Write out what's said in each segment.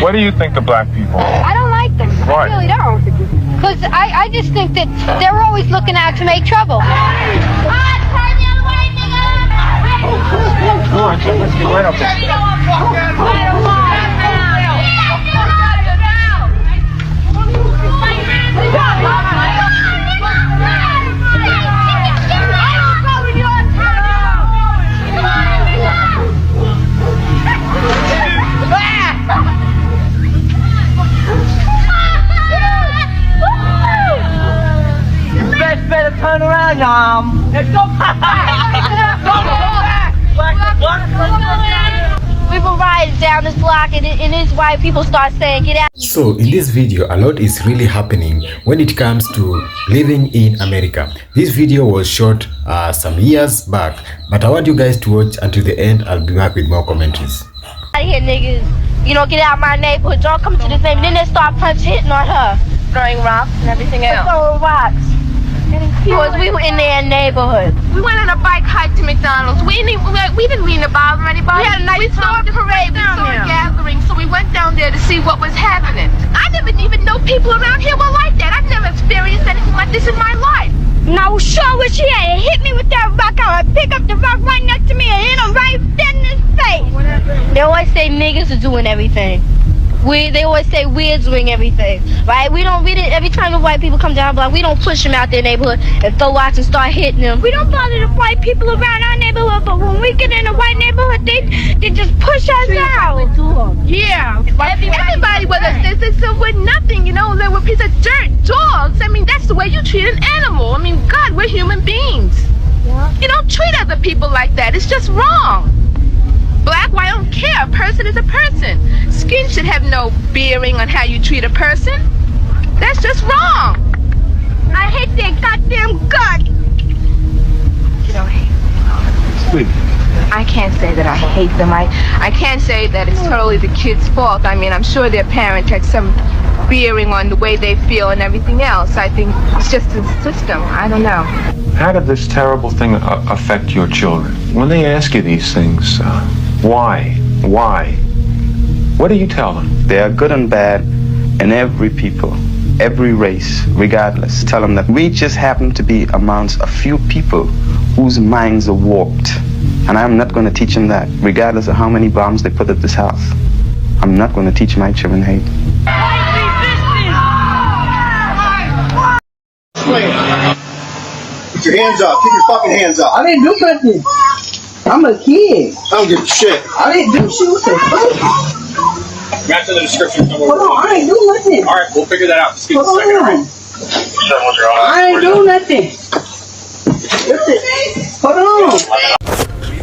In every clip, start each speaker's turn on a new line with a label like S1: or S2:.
S1: What do you think of black people?
S2: I don't like them.
S1: Why?
S2: I really don't. Because I just think that they're always looking out to make trouble.
S1: Let's get right up there.
S3: Better turn around, Let's go
S2: We've been riding down this block and it's why people start saying get out.
S4: So in this video, a lot is really happening when it comes to living in America. This video was shot some years back, but I want you guys to watch until the end. I'll be back with more commentaries.
S2: Out here, niggas, you know, get out of my neighborhood. Don't come to the same. Then they start hitting on her, throwing rocks and everything else. Throwing rocks. Because we were in their neighborhood. We went on a bike hike to McDonald's. We didn't mean to bother anybody. We had a nice saw a parade, we saw a gathering, so we went down there to see what was happening. I never even know people around here were like that. I've never experienced anything like this in my life. And I was sure what she had. It hit me with that rock. I would pick up the rock right next to me and hit him right dead in his face. They always say niggas are doing everything. They always say we're doing everything, right? We didn't, every time the white people come down the block, we don't push them out their neighborhood and throw rocks and start hitting them. We don't bother the white people around our neighborhood, but when we get in a white neighborhood, they just push us out. Yeah. Everybody with us, they said we're nothing, you know, they were a piece of dirt, dogs. I mean, that's the way you treat an animal. I mean, God, we're human beings. Yeah. You don't treat other people like that. It's just wrong. Black, white, I don't care. A person is a person. Skin should have no bearing on how you treat a person. That's just wrong. I hate their goddamn guts. You don't hate them. I can't say that I hate them. I can't say that it's totally the kids' fault. I mean, I'm sure their parents had some bearing on the way they feel and everything else. I think it's just the system. I don't know.
S1: How did this terrible thing affect your children? When they ask you these things, why? What do you tell them?
S5: They are good and bad in every people, every race, regardless. Tell them that we just happen to be amongst a few people whose minds are warped. And I'm not going to teach them that, regardless of how many bombs they put at this house. I'm not going to teach my children hate.
S6: Put your hands up. Keep your fucking hands up.
S3: I didn't do nothing. I'm a kid.
S6: I don't give a shit.
S3: I didn't do shit. What the fuck?
S7: Match in the description.
S3: Hold on, I ain't do nothing.
S7: All right, we'll figure that out. Just give us a second, all right?
S3: I ain't do nothing. Hold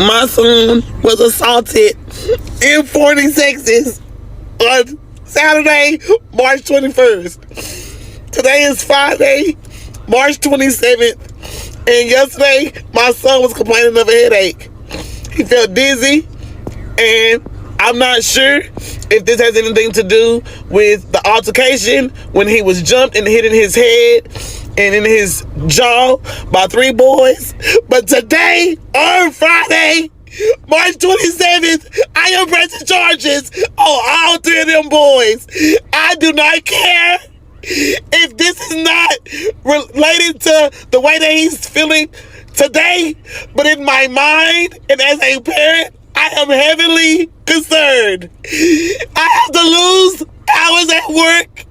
S3: on.
S8: My son was assaulted in Fort Texas on Saturday, March 21st. Today is Friday, March 27th. And yesterday, my son was complaining of a headache. He felt dizzy, and I'm not sure if this has anything to do with the altercation when he was jumped and hit in his head and in his jaw by 3 boys. But today, on Friday, March 27th, I am pressing charges on all 3 of them boys. I do not care if this is not related to the way that he's feeling today, but in my mind and as a parent, I am heavily concerned. I have to lose hours at work.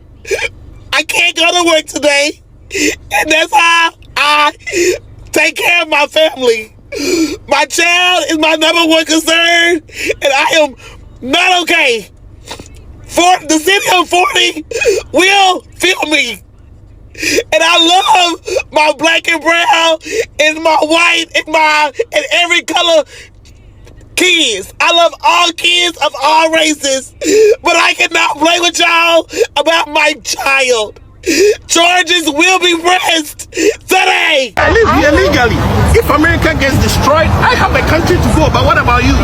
S8: I can't go to work today, and that's how I take care of my family. My child is my #1 concern, and I am not okay. The city of 40 will feel me. And I love my black and brown and my white and every color kids. I love all kids of all races. But I cannot play with y'all about my child. Charges will be pressed today.
S9: I live here legally. If America gets destroyed, I have a country to go. But what about you?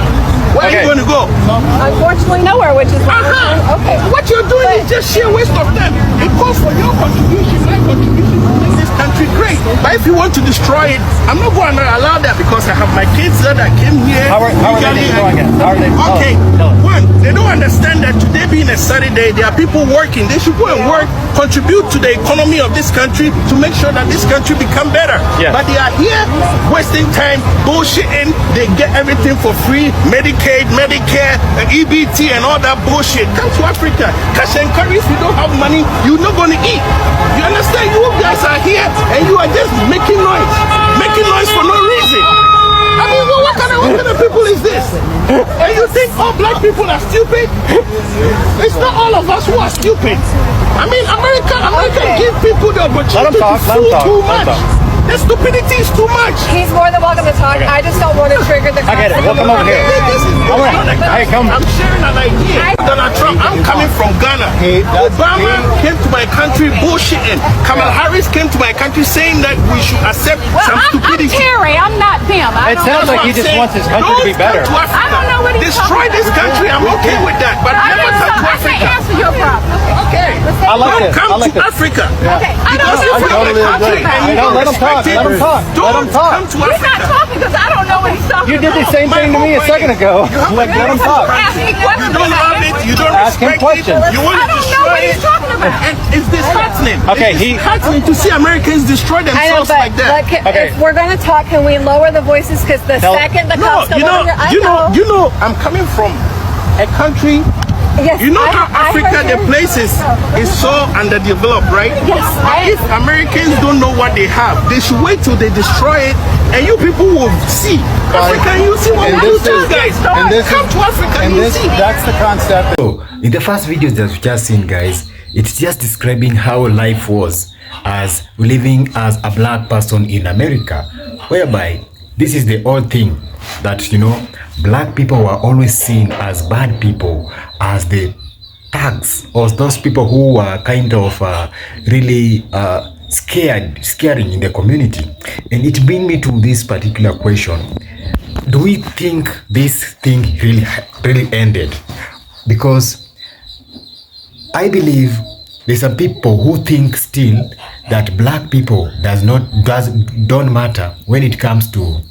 S9: Where are you going to go?
S10: Unfortunately, nowhere, which is why.
S9: Okay. What you're doing is just sheer waste of time. It calls for your contribution, my contribution to make this country great. But if you want to destroy it, I'm not going to allow that because I have my kids there that came here.
S11: How are they going again? How are they?
S9: Okay. One, they don't understand that today being a Saturday, there are people working. They should go and work, contribute to the economy of this country to make sure that this country become better.
S11: Yeah.
S9: But they are here wasting time, bullshitting. They get everything for free, Medicaid, Medicare, EBT, and all that bullshit. Come to Africa. Cash and carry. If you don't have money, you're not going to eat. You understand? You guys are here and you are just making noise for no reason. I mean, what kind of people is this? And you think all black people are stupid? It's not all of us who are stupid. I mean, America give people the opportunity to fool too much. The stupidity is too much.
S10: He's more than welcome to talk. I just don't want to trigger the
S11: I get it. We'll come over here.
S9: I'm sharing an idea. Donald Trump, I'm coming from Ghana. Obama came to my country bullshitting. Kamala Harris came to my country saying that we should accept some stupidity.
S10: I'm Terry. I'm not them.
S11: It sounds like he just wants his country to be better.
S10: I don't know what he's
S9: Destroy this country. I'm okay with that. But never come to
S10: I can't
S9: Africa.
S10: answer your problem.
S9: Okay.
S11: I like this.
S9: Come
S11: I like
S9: to
S11: this.
S9: Africa.
S10: Okay. I don't know
S9: Because
S10: what
S9: you're from my
S11: totally
S9: country
S11: agree.
S9: and you
S11: No,
S9: don't
S11: let him talk.
S9: respect it.
S11: Let him talk. Let him
S9: Don't
S11: talk.
S9: come to
S10: He's not
S9: Africa.
S10: talking because I don't know what he's talking
S11: You did the
S10: about.
S11: same thing to me a second ago. Like, let him talk.
S10: Ask me
S9: You
S10: questions
S9: don't
S10: about
S9: love
S10: it.
S9: it. You don't
S11: Ask him
S9: respect
S11: questions.
S9: it. You want
S10: I
S9: to
S10: don't know
S9: destroy
S10: what
S9: it.
S10: he's talking about.
S9: And it's disheartening.
S11: Okay,
S9: It's disheartening to see Americans destroy
S10: I know,
S9: themselves
S10: but
S9: like that.
S11: Okay.
S10: if we're going to talk, can we lower the voices? Because the second the
S9: No,
S10: cops come over here, I
S9: you know, I'm coming from a country.
S10: Yes,
S9: You know
S10: I-
S9: how
S10: I
S9: Africa,
S10: heard
S9: the
S10: you.
S9: place is so underdeveloped, right?
S10: Yes,
S9: But if Americans don't know what they have, they should wait till they destroy it, and you people will see. Africa, you see what we do to you guys. Come to Africa, and you see.
S11: That's the concept.
S4: So, in the first video that we've just seen, guys, it's just describing how life was as living as a black person in America, whereby this is the old thing that, you know, black people were always seen as bad people, as the thugs, or those people who were kind of really scaring in the community. And it brings me to this particular question: do we think this thing really ended? Because I believe there's some people who think still that black people don't matter when it comes to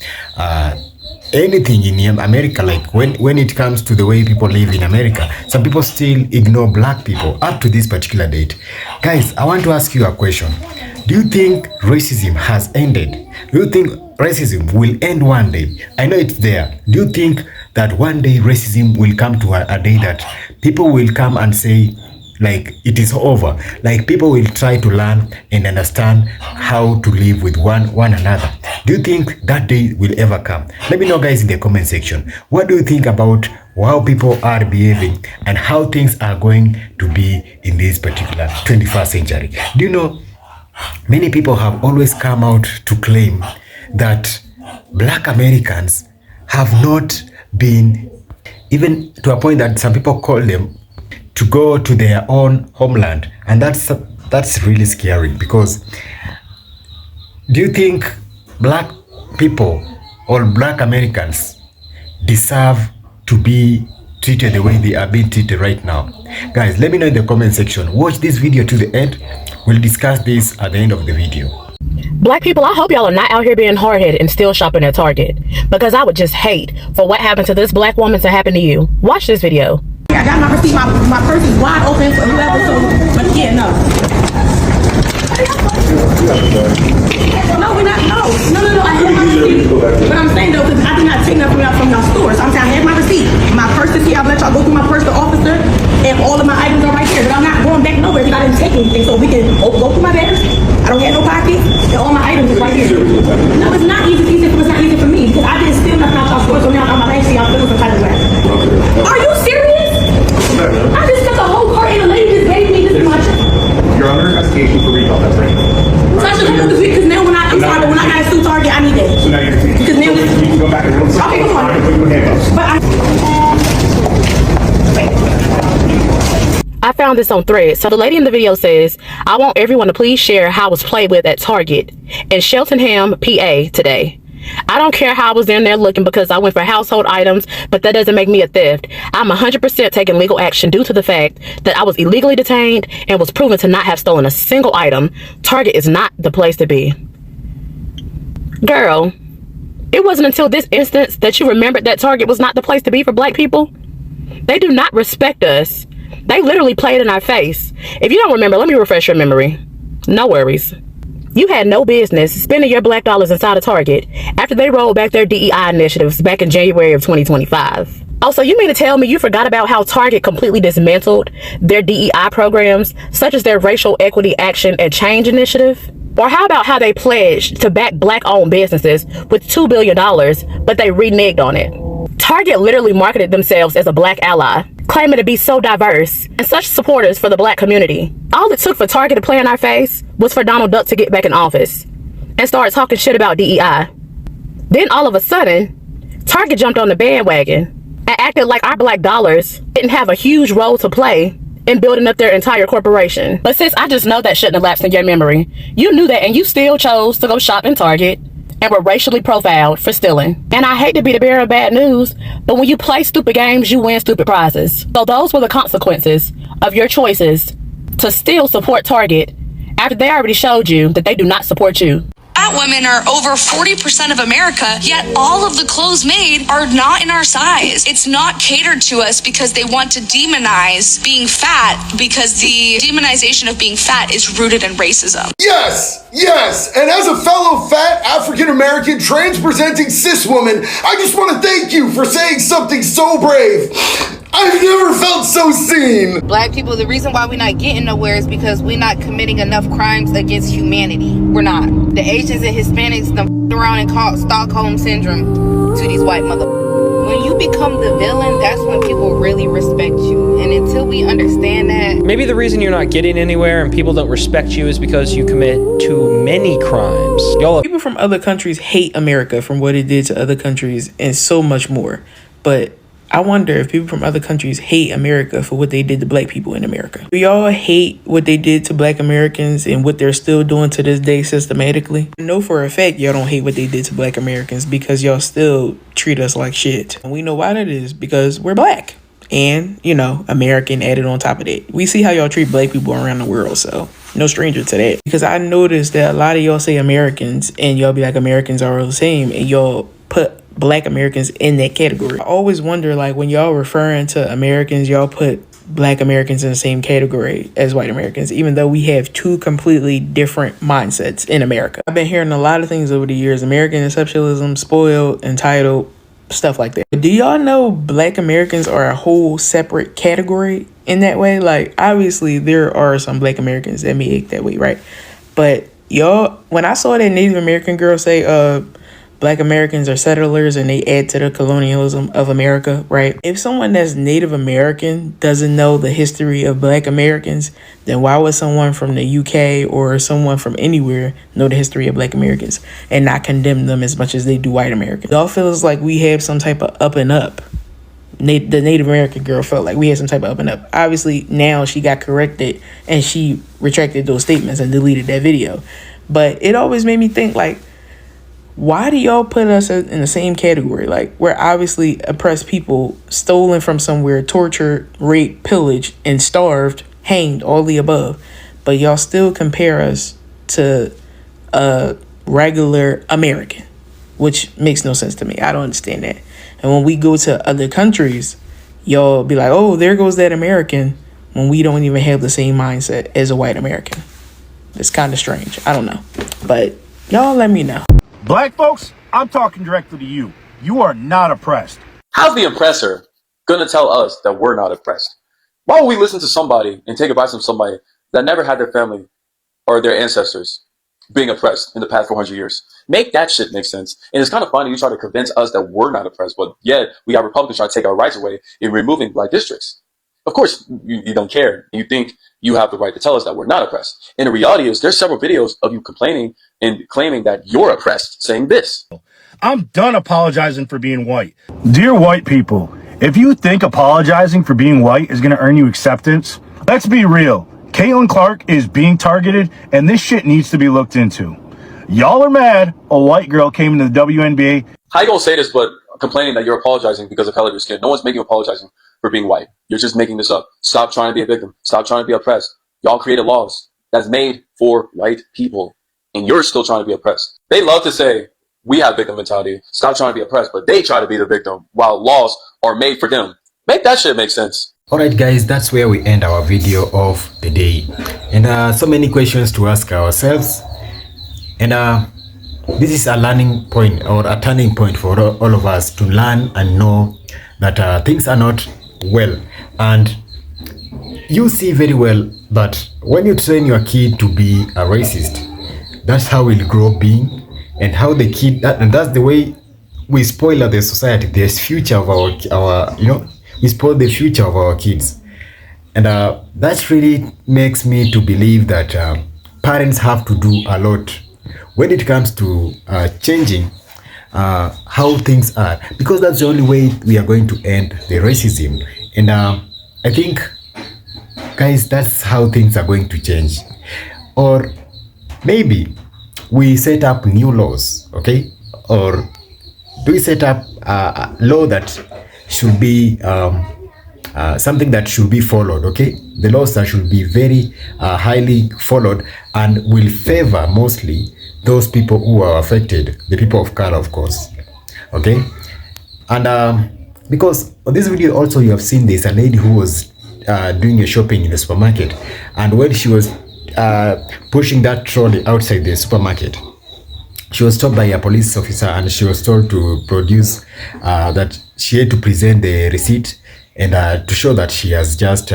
S4: anything in America. Like when it comes to the way people live in America, some people still ignore black people up to this particular date. Guys, I want to ask you a question. Do you think racism has ended? Do you think racism will end one day? I know it's there. Do you think that one day racism will come to a day that people will come and say, like, it is over? Like, people will try to learn and understand how to live with one another. Do you think that day will ever come? Let me know, guys, in the comment section. What do you think about how people are behaving and how things are going to be in this particular 21st century? Do you know, many people have always come out to claim that Black Americans have not been, even to a point that some people call them to go to their own homeland, and that's really scary. Because do you think black people or Black Americans deserve to be treated the way they are being treated right now? Guys, let me know in the comment section. Watch this video to the end. We'll discuss this at the end of the video.
S12: Black people, I hope y'all are not out here being hard-headed and still shopping at Target, because I would just hate for what happened to this black woman to happen to you. Watch this video.
S13: I got my receipt. My purse is wide open for whoever. So, but yeah, no. No, we're not. No. I have my receipt. But I'm saying though, because I did not take nothing out from y'all stores. I'm saying I have my receipt. My purse is here. I'll let y'all go through my purse, the officer, and all of my items are right here. But I'm not going back nowhere because I didn't take anything. So we can go through my bags. I don't have no pockets, and all my items are right here. No, it's not easy. It's not easy for me because I didn't steal nothing out y'all stores. So now I'm actually y'all feeling some type of way. Are you serious? I just took a whole cart and a lady just gave me this much.
S7: You're under investigation for recall, that's right.
S13: So I should have this week because now when I got to sue Target, I need that.
S7: So now you're
S13: Because now
S7: you can go back and roll.
S13: Okay, come on.
S7: Put your handcuffs.
S13: But
S12: I found this on Threads. So the lady in the video says, I want everyone to please share how I was played with at Target in Cheltenham, PA today. I don't care how I was in there looking because I went for household items, but that doesn't make me a theft. I'm 100% taking legal action due to the fact that I was illegally detained and was proven to not have stolen a single item. Target is not the place to be. Girl, it wasn't until this instance that you remembered that Target was not the place to be for black people. They do not respect us They literally played in our face. If you don't remember, let me refresh your memory. No worries. You had no business spending your black dollars inside of Target after they rolled back their DEI initiatives back in January of 2025. Also, you mean to tell me you forgot about how Target completely dismantled their DEI programs, such as their Racial Equity Action and Change Initiative? Or how about how they pledged to back black-owned businesses with $2 billion, but they reneged on it? Target literally marketed themselves as a black ally, claiming to be so diverse and such supporters for the black community. All it took for Target to play in our face was for Donald Duck to get back in office and start talking shit about DEI. Then all of a sudden, Target jumped on the bandwagon and acted like our black dollars didn't have a huge role to play in building up their entire corporation. But sis, I just know that shouldn't have lapsed in your memory. You knew that and you still chose to go shop in Target and were racially profiled for stealing. And I hate to be the bearer of bad news, but when you play stupid games, you win stupid prizes. So those were the consequences of your choices to still support Target after they already showed you that they do not support you.
S14: Fat women are over 40% of America, yet all of the clothes made are not in our size. It's not catered to us because they want to demonize being fat, because the demonization of being fat is rooted in racism.
S15: Yes, yes, and as a fellow fat African-American trans-presenting cis woman, I just want to thank you for saying something so brave. I've never felt so seen.
S16: Black people, the reason why we're not getting nowhere is because we're not committing enough crimes against humanity. We're not. The Asians and Hispanics done around and called Stockholm Syndrome to these white motherfuckers. When you become the villain, that's when people really respect you. And until we understand that...
S17: Maybe the reason you're not getting anywhere and people don't respect you is because you commit too many crimes.
S18: People from other countries hate America from what it did to other countries and so much more. But I wonder if people from other countries hate America for what they did to black people in America. We all hate what they did to black Americans and what they're still doing to this day systematically. I know for a fact y'all don't hate what they did to black Americans because y'all still treat us like shit. And we know why that is, because we're black. And, you know, American added on top of that. We see how y'all treat black people around the world, so no stranger to that. Because I noticed that a lot of y'all say Americans and y'all be like Americans are all the same and y'all put black Americans in that category. I always wonder, like, when y'all referring to Americans, y'all put black Americans in the same category as white Americans, even though we have two completely different mindsets in America. I've been hearing a lot of things over the years: American exceptionalism, spoiled, entitled, stuff like that. But do y'all know black Americans are a whole separate category in that way? Like, obviously there are some black Americans that may act that way, right? But y'all, when I saw that Native American girl say, black Americans are settlers and they add to the colonialism of America, right? If someone that's Native American doesn't know the history of black Americans, then why would someone from the UK or someone from anywhere know the history of black Americans and not condemn them as much as they do white Americans? Y'all feels like we have some type of up and up. The Native American girl felt like we had some type of up and up. Obviously, now she got corrected and she retracted those statements and deleted that video. But it always made me think, like, why do y'all put us in the same category? Like, we're obviously oppressed people, stolen from somewhere, tortured, raped, pillaged, and starved, hanged, all the above. But y'all still compare us to a regular American, which makes no sense to me. I don't understand that. And when we go to other countries, y'all be like, oh, there goes that American, when we don't even have the same mindset as a white American. It's kind of strange. I don't know. But y'all let me know.
S19: Black folks, I'm talking directly to you. You are not oppressed.
S20: How's the oppressor going to tell us that we're not oppressed? Why would we listen to somebody and take advice from somebody that never had their family or their ancestors being oppressed in the past 400 years? Make that shit make sense. And it's kind of funny you try to convince us that we're not oppressed, but yet we got Republicans trying to take our rights away in removing black districts. Of course, you don't care. You think you have the right to tell us that we're not oppressed. And the reality is there's several videos of you complaining and claiming that you're oppressed, saying this.
S19: I'm done apologizing for being white. Dear white people, if you think apologizing for being white is going to earn you acceptance, let's be real. Caitlin Clark is being targeted, and this shit needs to be looked into. Y'all are mad a white girl came into the WNBA.
S20: How you gonna say this but complaining that you're apologizing because of color of your skin? No one's making you apologizing for being white. You're just making this up. Stop trying to be a victim. Stop trying to be oppressed. Y'all created laws that's made for white people, and you're still trying to be oppressed. They love to say, we have victim mentality. Stop trying to be oppressed, but they try to be the victim while laws are made for them. Make that shit make sense.
S4: Alright guys, that's where we end our video of the day. And so many questions to ask ourselves. And this is a learning point or a turning point for all of us to learn and know that things are not well. And you see very well that when you train your kid to be a racist, that's how he'll grow being, and how the kid, and that's the way we spoil the society. There's future of our we spoil the future of our kids. And that really makes me to believe that parents have to do a lot when it comes to changing how things are, because that's the only way we are going to end the racism. And I think, guys, that's how things are going to change. Or maybe we set up new laws, okay? Or do we set up a law that should be something that should be followed, okay? The laws that should be very highly followed and will favor mostly those people who are affected, the people of color, of course, okay? And because on this video also you have seen there's a lady who was doing a shopping in the supermarket, and when she was pushing that trolley outside the supermarket, she was stopped by a police officer, and she was told to produce that she had to present the receipt and to show that she has just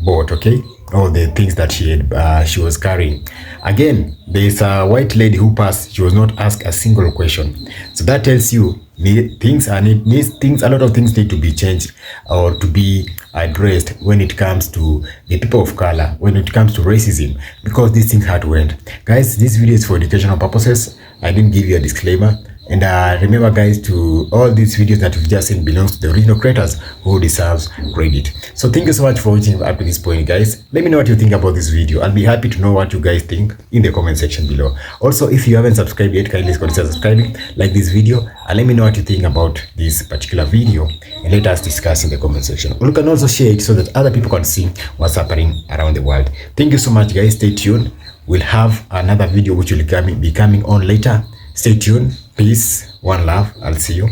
S4: bought, okay, all the things that she was carrying. Again, there's a white lady who passed. She was not asked a single question. So that tells you a lot of things need to be changed or to be addressed when it comes to the people of color, when it comes to racism, because these things had to end. Guys, this video is for educational purposes. I didn't give you a disclaimer. And remember, guys, to all these videos that you've just seen belongs to the original creators who deserves credit. So thank you so much for watching up to this point, guys. Let me know what you think about this video. I'll be happy to know what you guys think in the comment section below. Also, if you haven't subscribed yet, kindly consider subscribing, like this video, and let me know what you think about this particular video, and let us discuss in the comment section. Or you can also share it so that other people can see what's happening around the world. Thank you so much, guys. Stay tuned. We'll have another video which will be coming on later. Stay tuned. Peace, one love. I'll see you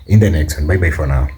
S4: in the next one. Bye bye for now.